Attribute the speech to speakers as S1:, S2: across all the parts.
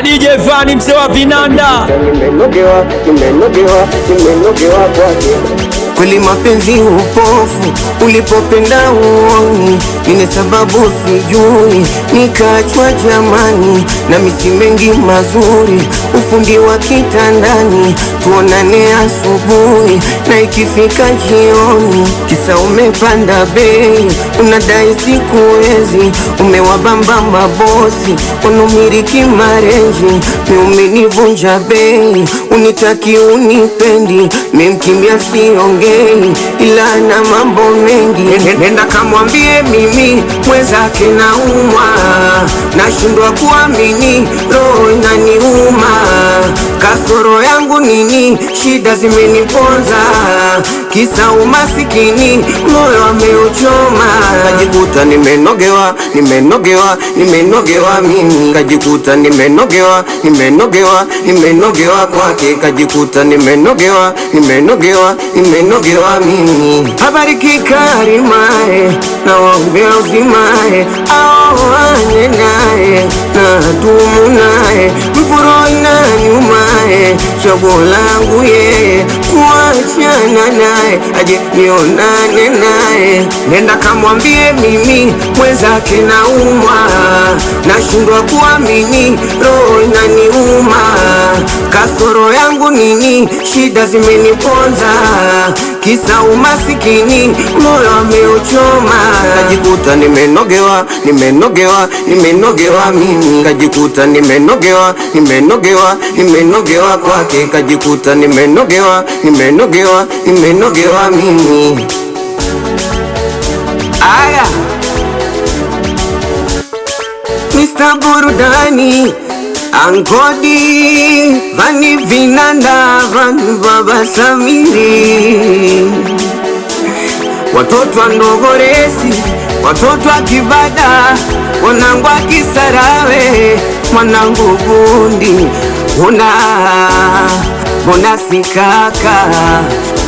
S1: DJ Vani mzee wa vinanda.
S2: Nimenogewa kwake. Kweli mapenzi upofu, ulipopenda uoni, nine sababu sijui, nikachwa jamani, na misi mengi mazuri, ufundi wa kitandani, tuonane asubuhi, na ikifika jioni, kisa umepanda bei, unadai sikuwezi, umewabamba mabosi, unumiriki marenji, miumenivunja bei, unitaki unipendi, mimkimbia siongei, ila na mambo mengi. Nenda kamwambie mimi mwenzake naumwa, nashindwa kuamini, roho inaniuma, kasoro yangu nini, shida zimeniponza, kisa umasikini, moyo ameuchoma. Kajikuta nimenogewa mimi, kajikuta nimenogewa kwake, kajikuta nimenogewa mimi. Habariki Karimae, na waombea uzimae, aoane nae, na dumu nae, mfuro ina nyumae, chaguo langu yeye, kuachana nae, aje nionane nae. Nenda kamwambie mimi mwenzake naumwa, nashindwa kuamini, roho inaniuma, kasoro yangu nini, shida zimeniponza, kisa umasikini, moyo ameuchoma. Kajikuta nimenogewa mimi, kajikuta nimenogewa kwake, kajikuta nimenogewa mimi. Aya Mr. Burudani Angodi Vani vinanda Vani baba Samiri, watoto wa Ndogoresi, watoto wa Kibada, mwanangu wa Kisarawe, mwanangu Bundi, Mbona sikaka,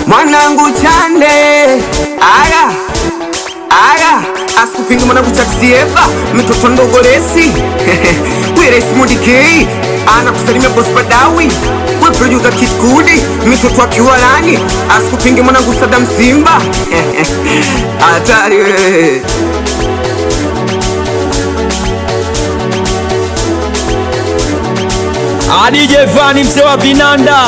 S2: mwanangu Chande. Aya asikupinga mwanangu Chaksieva, mtoto Ndogoresi Wira Ismudikei, anakusalimia boss Badawi, we producer Kid Kudi, mtoto wa Kiwalani, asikupinga mwanangu Sadam Simba hatari wewe.
S1: DJ Vani mzee wa vinanda.